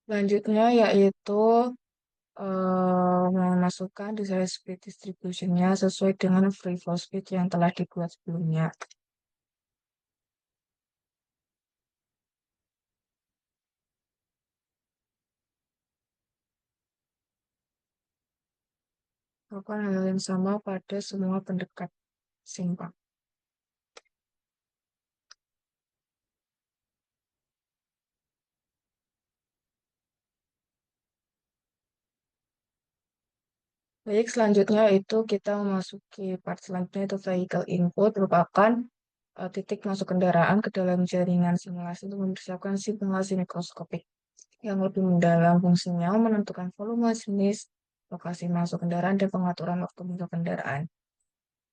Selanjutnya yaitu memasukkan desired speed distribution-nya sesuai dengan free flow speed yang telah dibuat sebelumnya. Lakukan hal yang sama pada semua pendekat simpang. Baik, selanjutnya itu kita memasuki part selanjutnya itu vehicle input merupakan titik masuk kendaraan ke dalam jaringan simulasi untuk mempersiapkan simulasi mikroskopik yang lebih mendalam fungsinya menentukan volume jenis, lokasi masuk kendaraan, dan pengaturan waktu masuk kendaraan.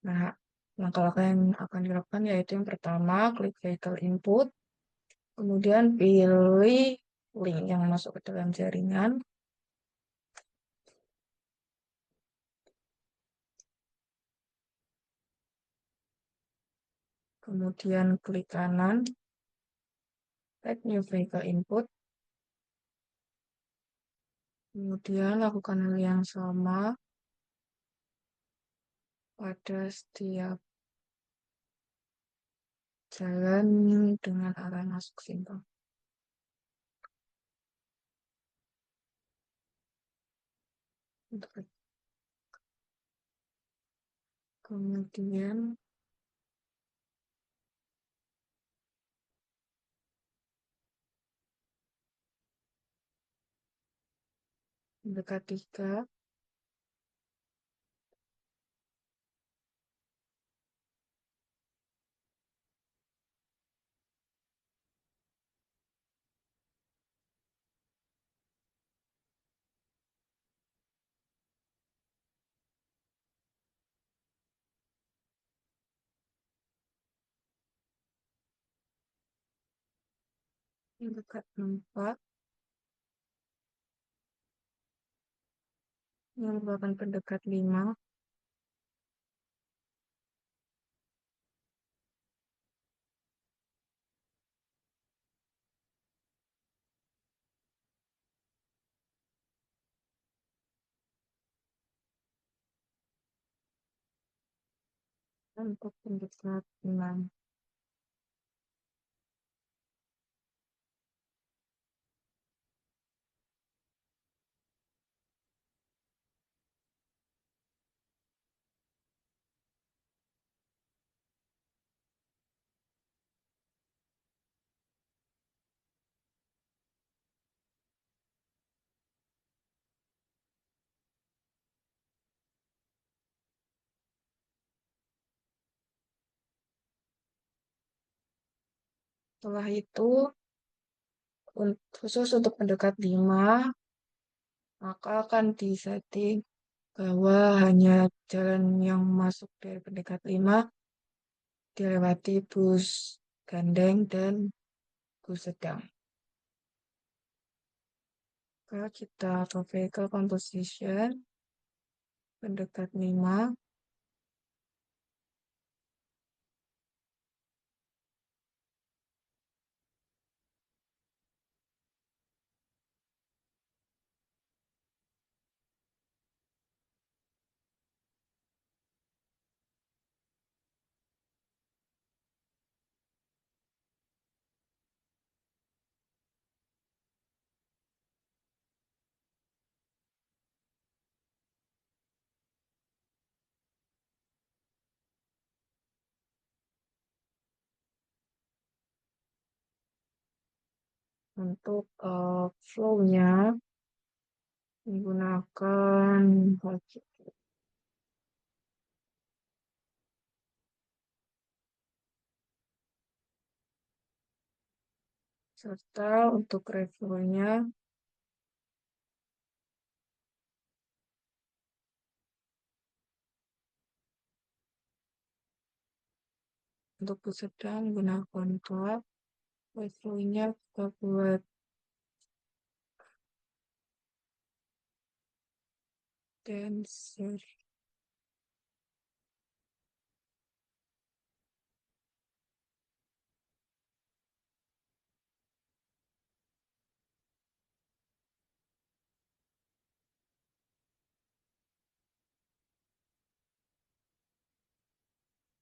Nah, langkah-langkah yang akan dilakukan yaitu yang pertama, klik vehicle input, kemudian pilih link yang masuk ke dalam jaringan, kemudian klik kanan, add new vehicle input, kemudian lakukan hal yang sama pada setiap jalan dengan arah masuk simpang. Kemudian dekat 3, dekat 4, yang merupakan pendekat 5, untuk pendekat 6. Setelah itu, khusus untuk pendekat 5, maka akan disetting bahwa hanya jalan yang masuk dari pendekat 5 dilewati bus gandeng dan bus sedang. Maka kita ke vehicle composition, pendekat 5, untuk flow-nya menggunakan wajib. Serta untuk reviewnya untuk bus sedang menggunakan cloud, reviewnya kita buat dancer.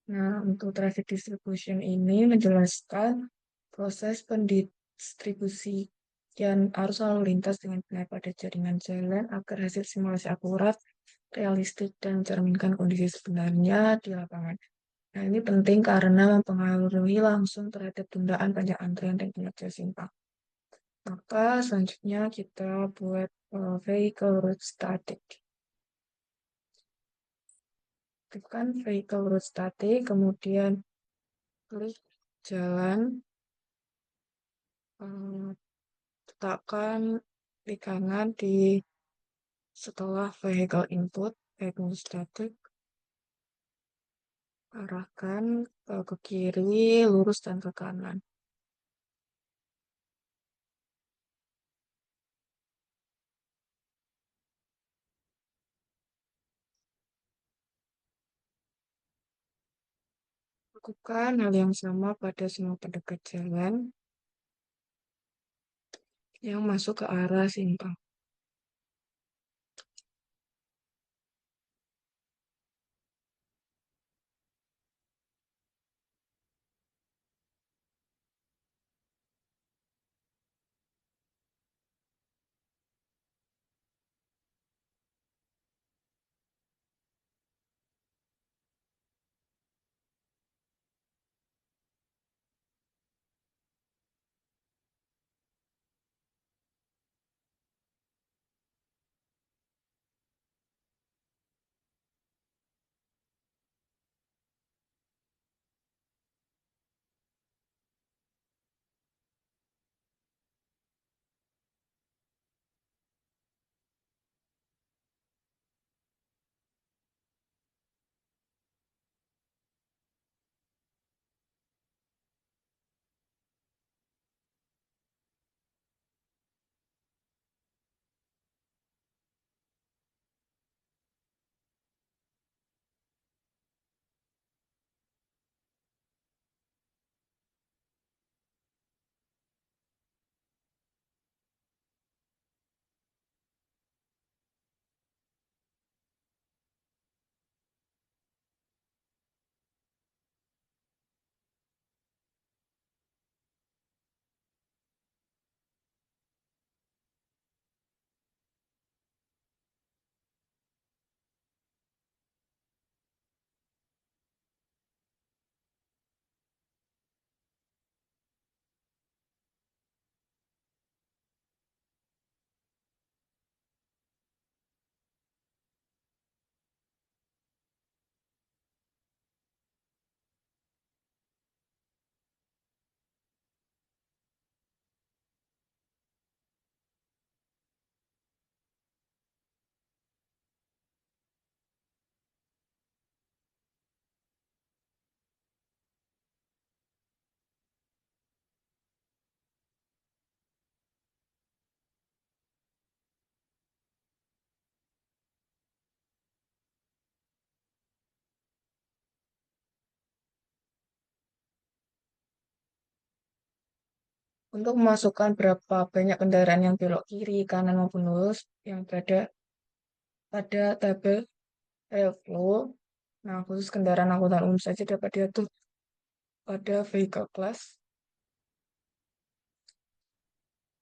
Nah, untuk traffic distribution ini menjelaskan proses pendistribusian arus lalu lintas dengan benar pada jaringan jalan agar hasil simulasi akurat, realistik, dan mencerminkan kondisi sebenarnya di lapangan. Nah, ini penting karena mempengaruhi langsung terhadap tundaan panjang antrian dan kinerja simpang. Maka selanjutnya kita buat vehicle route static. Aktifkan vehicle route static, kemudian klik jalan, eh, letakkan di kanan di setelah vehicle input, vehicle static, arahkan ke kiri, lurus dan ke kanan. Lakukan hal yang sama pada semua pendekat jalan yang masuk ke arah simpang. Untuk memasukkan berapa banyak kendaraan yang belok kiri, kanan maupun lurus yang berada pada tabel airflow, nah khusus kendaraan angkutan umum saja dapat diatur pada vehicle class.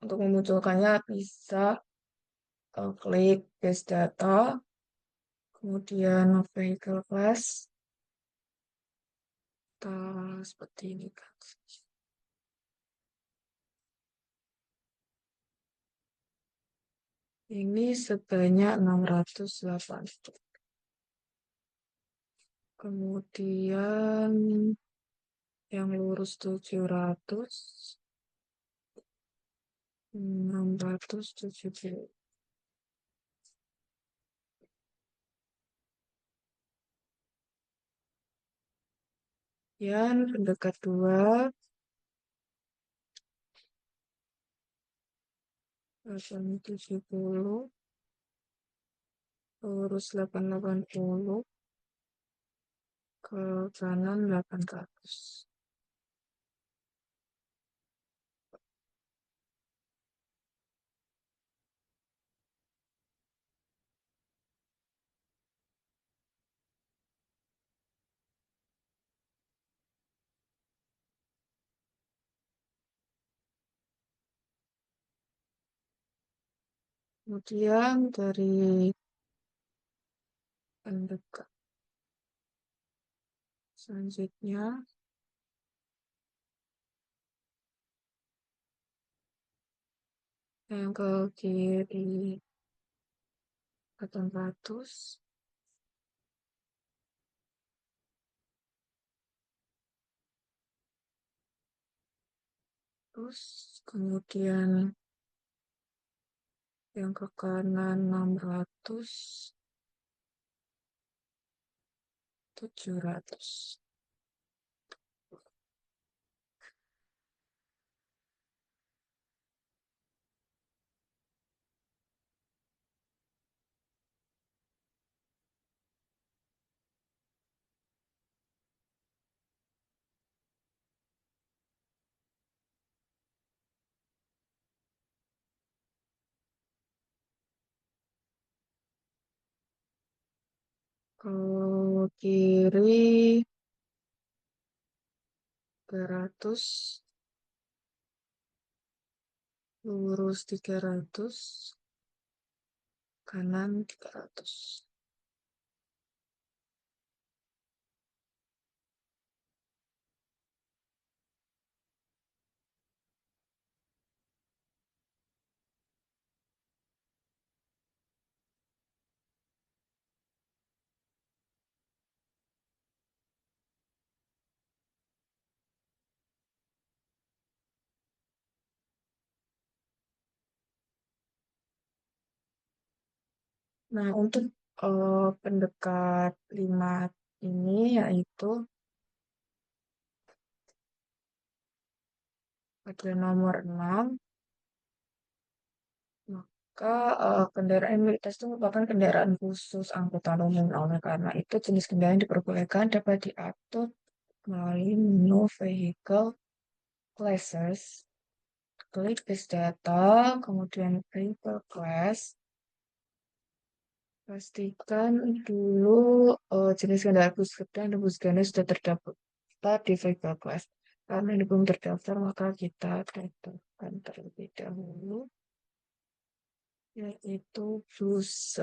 Untuk memunculkannya bisa klik base data, kemudian vehicle class, seperti ini kan. Ini sebanyak 608. Kemudian yang lurus 700, 670. Kemudian pendekat 2, 870, lurus 880, ke kanan 800. Kemudian dari pendekat selanjutnya yang ke kiri 800, terus kemudian yang ke kanan 600, 700. Ke kiri 300, lurus 300, kanan 300. Nah, untuk pendekat 5 ini yaitu pada nomor 6, maka kendaraan milik tes itu merupakan kendaraan khusus angkutan umum. Nah, oleh karena itu, jenis kendaraan yang diperbolehkan dapat diatur melalui menu vehicle classes, klik base data, kemudian vehicle class, pastikan dulu jenis kendaraan bus sedan dan bus ganda sudah terdaftar di vehicle class. Karena ini belum terdaftar, maka kita daftarkan terlebih dahulu, yaitu bus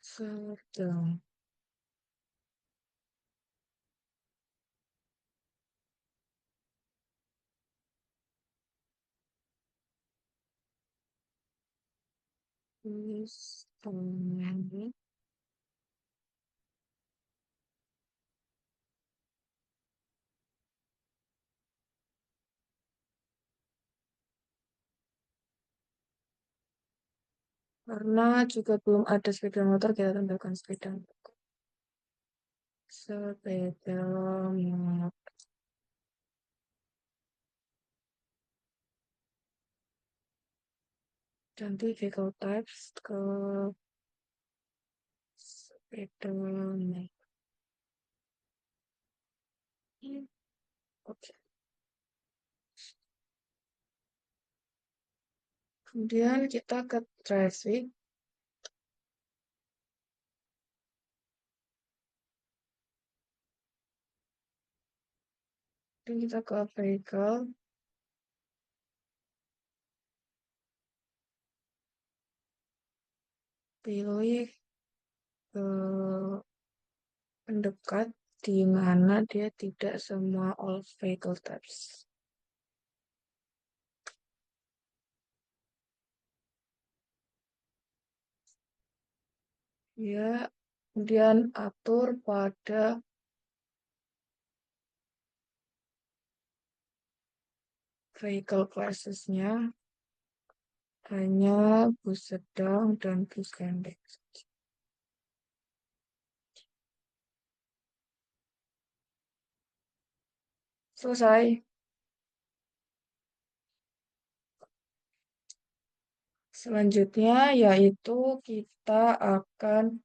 sedang. Bus teman. Karena juga belum ada sepeda motor, kita tambahkan sepeda motor. Sepeda motor. Ganti vehicle types ke sepeda motor. Oke. Kemudian kita ke traffic. Dan kita ke vehicle. Pilih pendekat di mana dia tidak semua all vehicle types. Ya, kemudian atur pada vehicle classesnya hanya bus sedang dan bus pendek. Selesai. Selanjutnya yaitu kita akan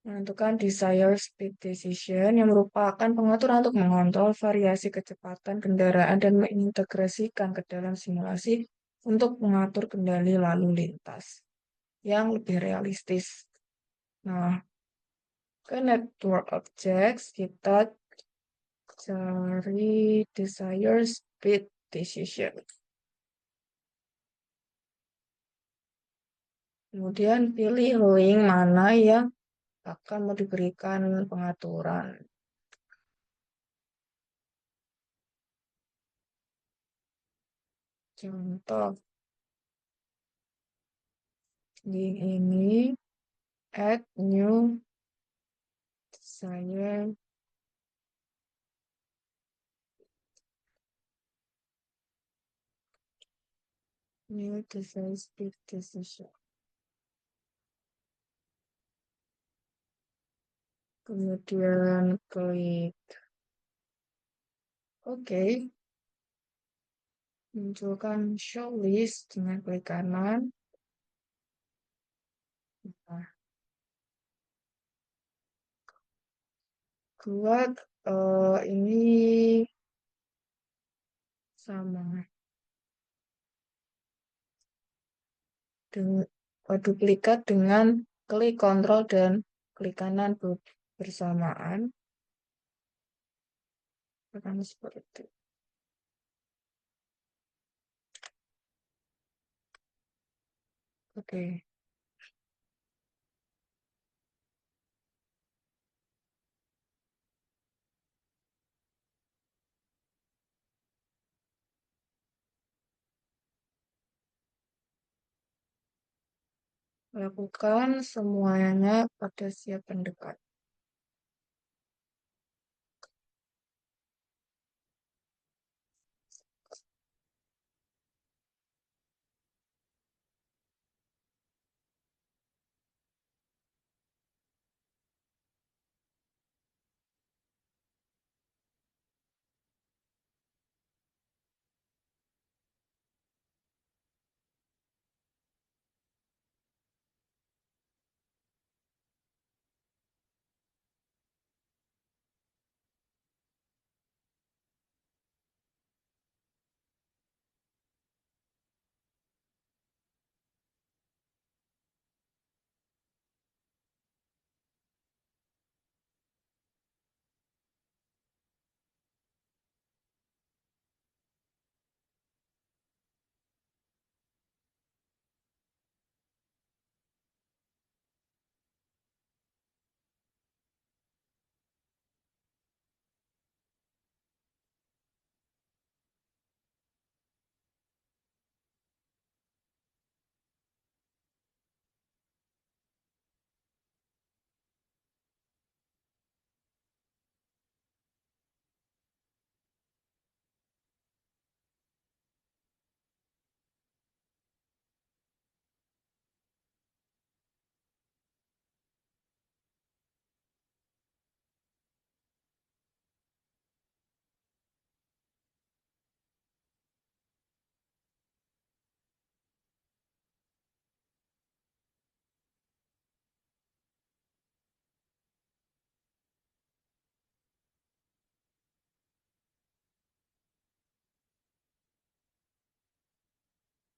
menentukan desired speed decision yang merupakan pengaturan untuk mengontrol variasi kecepatan kendaraan dan mengintegrasikan ke dalam simulasi untuk mengatur kendali lalu lintas yang lebih realistis. Nah, ke network objects kita cari desired speed decision. Kemudian pilih link mana yang akan mau diberikan pengaturan. Contoh, link ini add new desired speed decision. Kemudian klik OK. Munculkan show list dengan klik kanan. Nah, buat ini sama dengan duplikat dengan klik kontrol dan klik kanan bersamaan akan seperti itu. Oke, lakukan semuanya pada siap pendekat.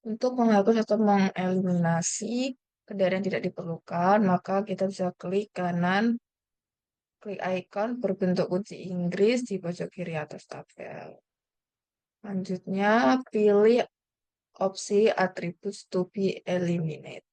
Untuk menghapus atau mengeliminasi kendaraan yang tidak diperlukan, maka kita bisa klik kanan, klik icon berbentuk kunci Inggris di pojok kiri atas tabel. Selanjutnya, pilih opsi attributes to be eliminated.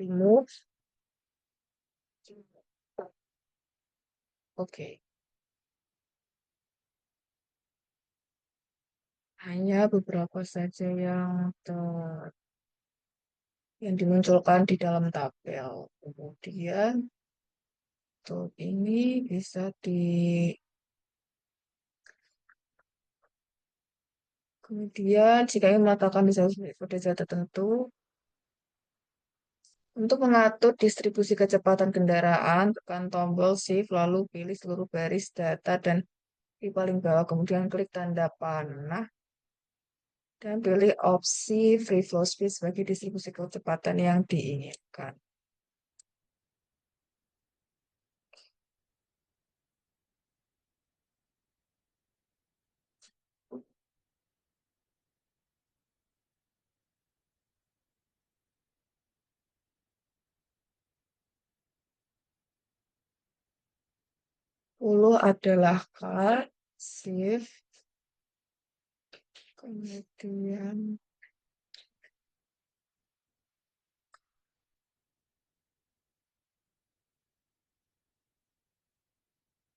remove. Oke, hanya beberapa saja yang dimunculkan di dalam tabel. Kemudian untuk ini bisa kemudian jika ingin meletakkan di suatu data tertentu, untuk mengatur distribusi kecepatan kendaraan, tekan tombol Shift, lalu pilih seluruh baris data dan di paling bawah, kemudian klik tanda panah, dan pilih opsi Free Flow Speed sebagai distribusi kecepatan yang diinginkan. Puluh adalah car, Shift, kemudian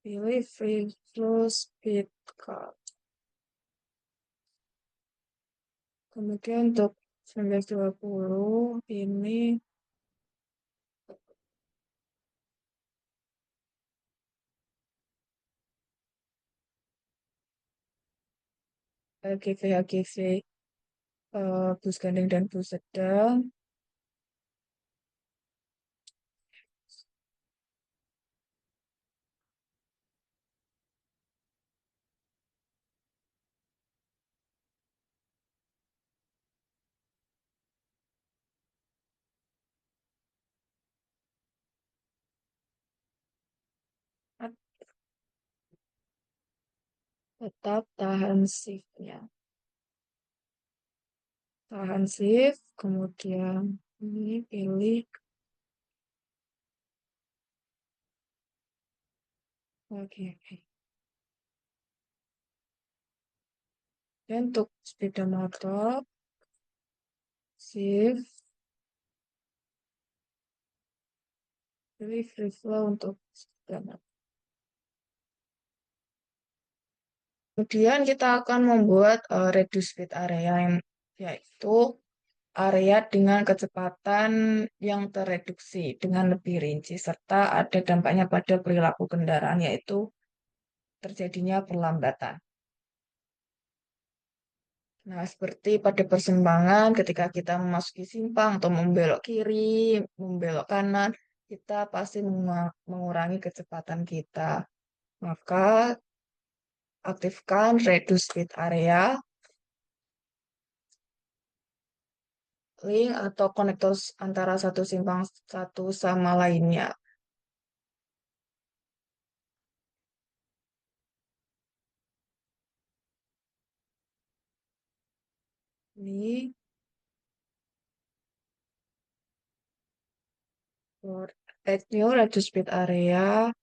pilih Free Flow Speed Car. Kemudian untuk 1920 ini HGV HGV bus gandeng dan bus sedang tetap tahan shift-nya. Tahan shift, kemudian ini pilih HGV. Dan untuk sepeda motor, shift, pilih free flow untuk sepeda motor. Kemudian kita akan membuat reduce speed area yaitu area dengan kecepatan yang tereduksi dengan lebih rinci serta ada dampaknya pada perilaku kendaraan yaitu terjadinya perlambatan. Nah, seperti pada persimpangan ketika kita memasuki simpang atau membelok kiri, membelok kanan, kita pasti mengurangi kecepatan kita. Maka aktifkan reduce speed area, link atau konektor antara satu simpang satu sama lainnya. Ini for add new reduce speed area,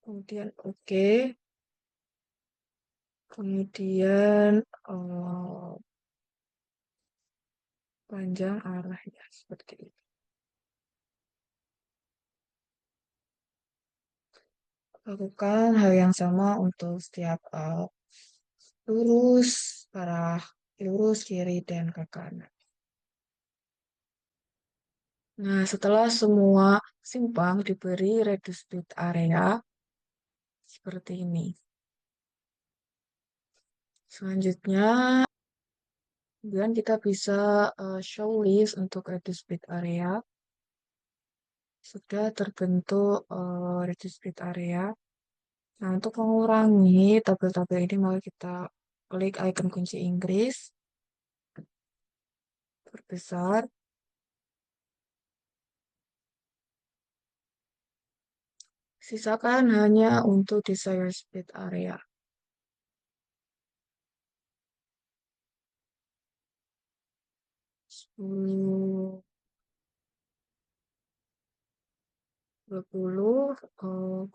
kemudian oke, kemudian panjang arahnya seperti itu. Lakukan hal yang sama untuk setiap lurus, arah lurus, kiri, dan ke kanan. Nah, setelah semua simpang diberi reduce speed area, seperti ini. Selanjutnya, kemudian kita bisa show list untuk reduce speed area. Sudah terbentuk reduce speed area. Nah, untuk mengurangi tabel-tabel ini, mari kita klik icon kunci Inggris, perbesar, sisakan hanya untuk desired speed area. 10, 20,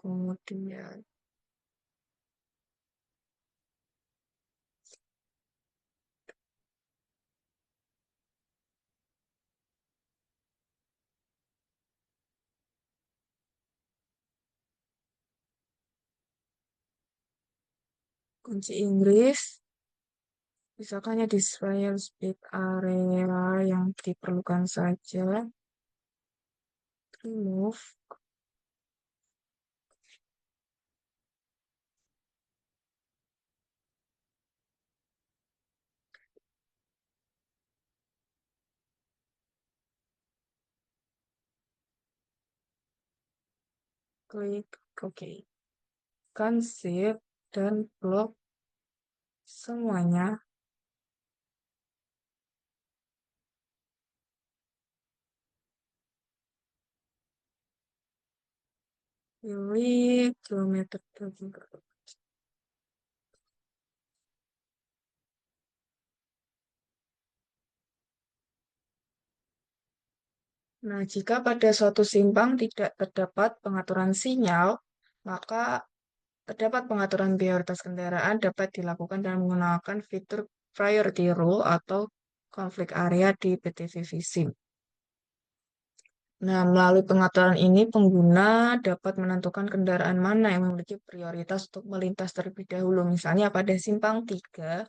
kemudian Kunci Inggris, misalkan ya di trial speed area yang diperlukan saja, remove, klik OK. Kan save dan blok semuanya. Pilih kilometer tujuh. Nah, jika pada suatu simpang tidak terdapat pengaturan sinyal, maka terdapat pengaturan prioritas kendaraan dapat dilakukan dengan menggunakan fitur priority rule atau konflik area di PTV SIM. Nah, melalui pengaturan ini, pengguna dapat menentukan kendaraan mana yang memiliki prioritas untuk melintas terlebih dahulu. Misalnya pada simpang 3,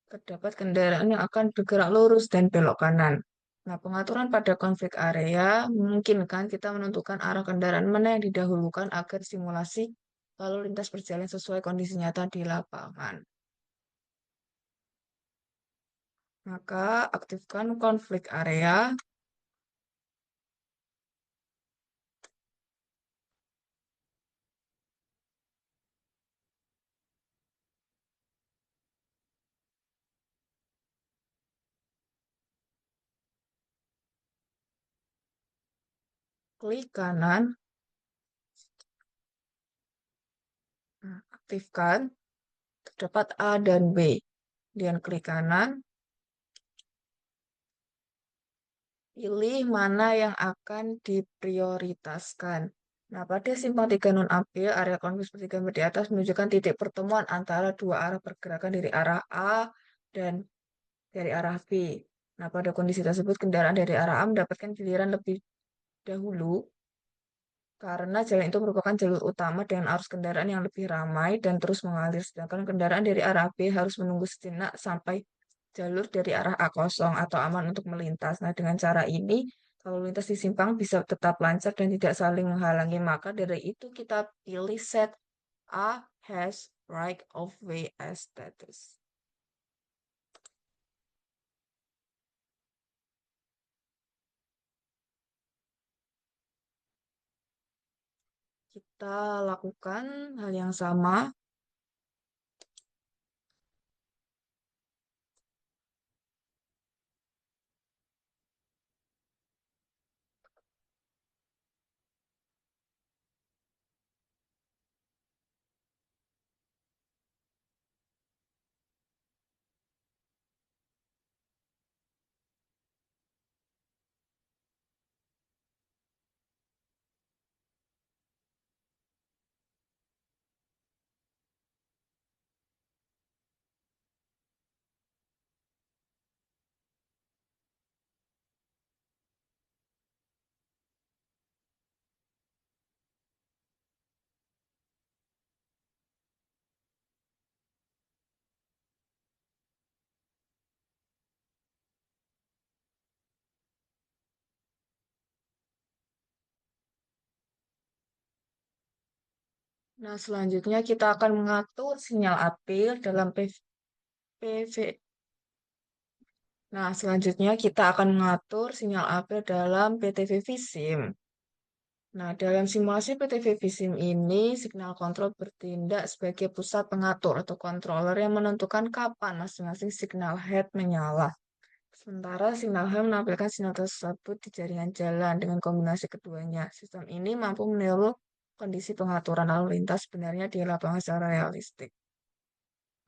terdapat kendaraan yang akan bergerak lurus dan belok kanan. Nah, pengaturan pada konflik area memungkinkan kita menentukan arah kendaraan mana yang didahulukan agar simulasi lalu lintas berjalan sesuai kondisi nyata di lapangan. Maka, aktifkan konflik area, klik kanan, nah, aktifkan, terdapat A dan B. Kemudian klik kanan, pilih mana yang akan diprioritaskan. Nah, pada simpang 3 non-apil, area konflik seperti gambar di atas menunjukkan titik pertemuan antara dua arah pergerakan dari arah A dan dari arah B. Nah, pada kondisi tersebut, kendaraan dari arah A mendapatkan giliran lebih dahulu karena jalan itu merupakan jalur utama dengan arus kendaraan yang lebih ramai dan terus mengalir. Sedangkan kendaraan dari arah B harus menunggu sejenak sampai jalur dari arah A kosong atau aman untuk melintas. Nah, dengan cara ini, kalau lintas di simpang bisa tetap lancar dan tidak saling menghalangi. Maka dari itu kita pilih set A has right of way as status. Kita lakukan hal yang sama. Nah, selanjutnya kita akan mengatur sinyal apel dalam PV. Nah, selanjutnya kita akan mengatur sinyal apel dalam PTV SIM. Nah, dalam simulasi PTV SIM ini, signal kontrol bertindak sebagai pusat pengatur atau controller yang menentukan kapan masing-masing signal head menyala. Sementara signal head menampilkan sinyal tersebut di jaringan jalan dengan kombinasi keduanya. Sistem ini mampu meniru kondisi pengaturan lalu lintas sebenarnya di lapangan secara realistik.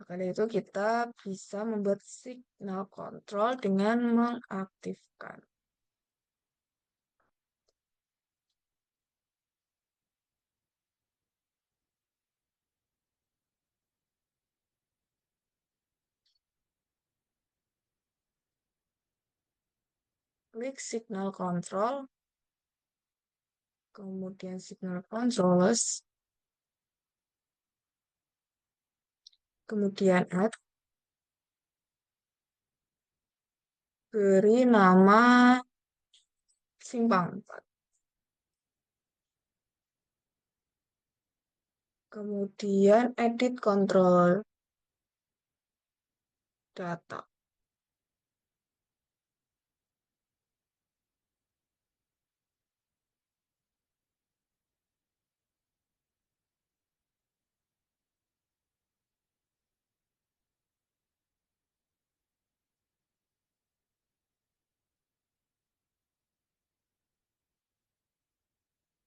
Maka dari itu kita bisa membuat signal kontrol dengan mengaktifkan klik signal control, kemudian signal controllers, kemudian add, beri nama simpang 4. Kemudian edit kontrol data.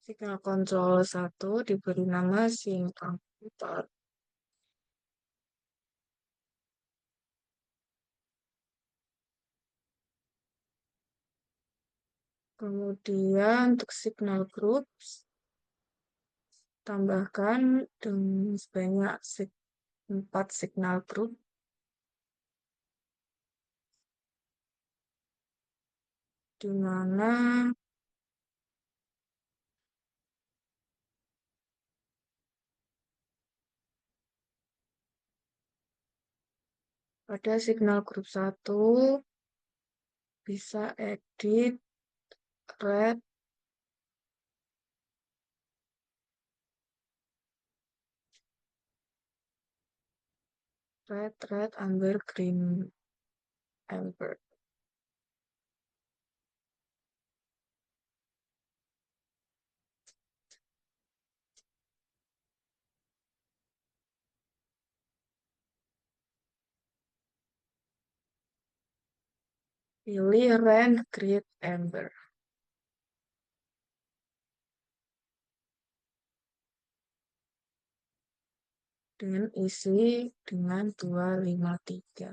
Signal kontrol 1 diberi nama simpang 4. Kemudian untuk signal groups, tambahkan dengan sebanyak 4 signal group, di mana pada signal group 1 bisa edit red, red, amber, green, amber. Pilih red, green, amber. Dengan isi dengan 253.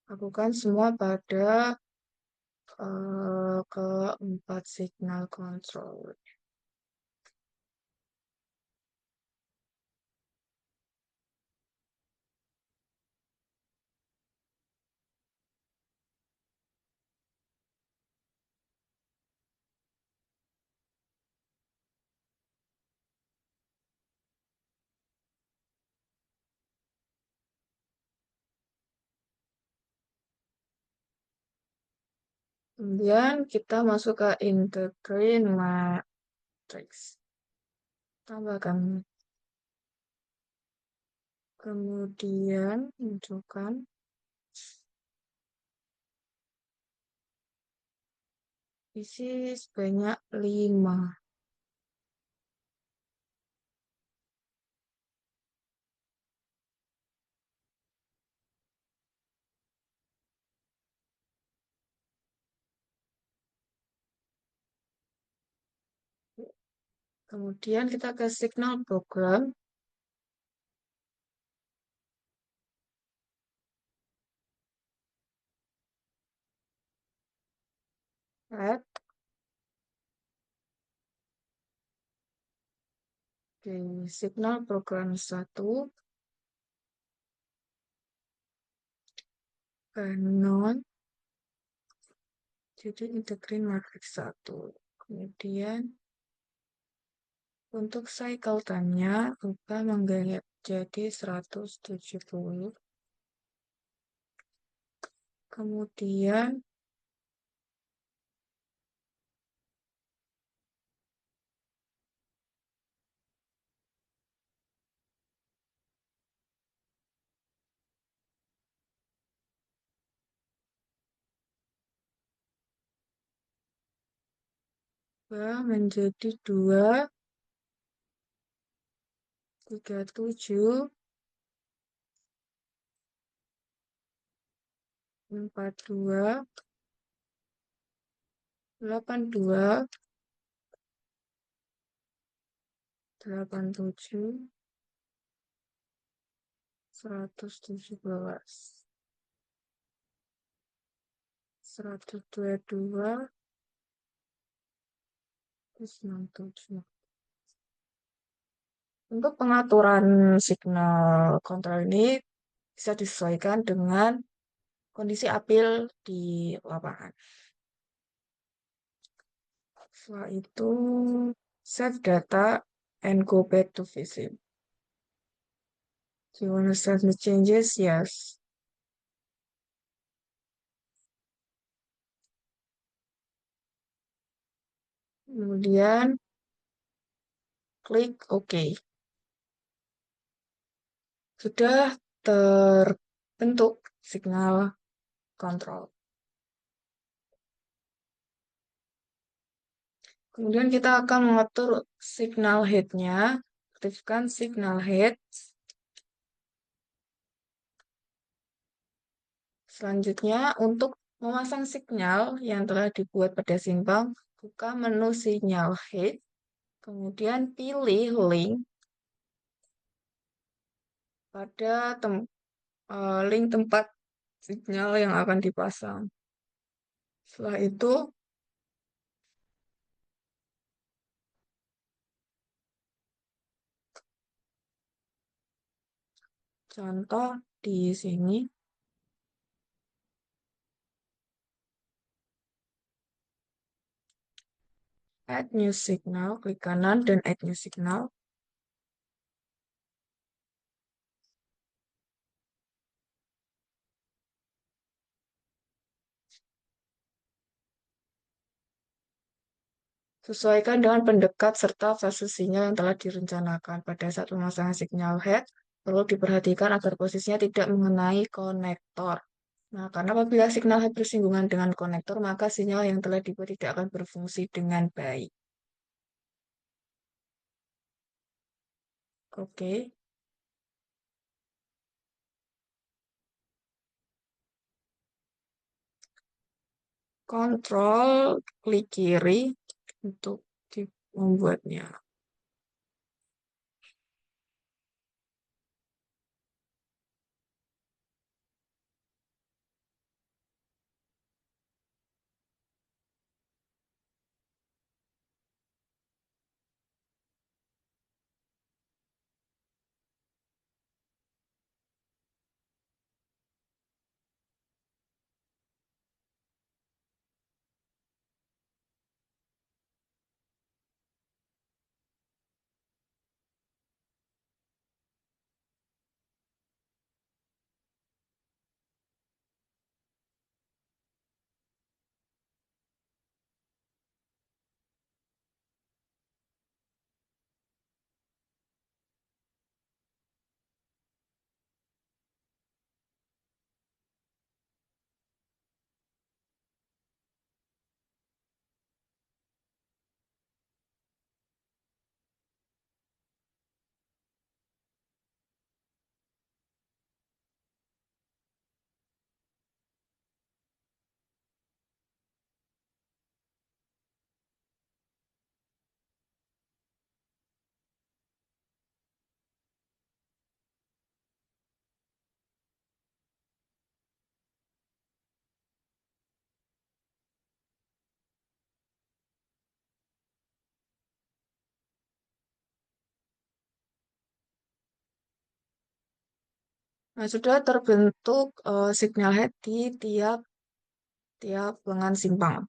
Lakukan semua pada keempat signal kontrol. Kemudian kita masuk ke integrate matrix. Tambahkan. Kemudian munculkan isi sebanyak 5. Kemudian kita ke signal program. Add. Oke, signal program 1. Non. Jadi integrate matrix 1. Kemudian untuk cycle time-nya ubah menggayat jadi 170. Kemudian ubah menjadi 2, 37, 42, 82, 87, 117, 122, 167. Untuk pengaturan signal kontrol ini bisa disesuaikan dengan kondisi apil di lapangan. Setelah itu, save data and go back to visit. Do you want to start the changes? Yes. Kemudian klik OK. Sudah terbentuk signal kontrol. Kemudian kita akan mengatur signal head-nya. Aktifkan signal head. Selanjutnya, untuk memasang signal yang telah dibuat pada simpang, buka menu sinyal head, kemudian pilih link pada link tempat sinyal yang akan dipasang. Setelah itu, contoh di sini, add new signal, klik kanan dan add new signal. Sesuaikan dengan pendekat serta fase sinyal yang telah direncanakan. Pada saat pemasangan signal head, perlu diperhatikan agar posisinya tidak mengenai konektor. Nah, karena apabila signal head bersinggungan dengan konektor, maka sinyal yang telah dibuat tidak akan berfungsi dengan baik. Oke, kontrol klik kiri untuk membuatnya. Nah, sudah terbentuk signal head di tiap tiap lengan simpang.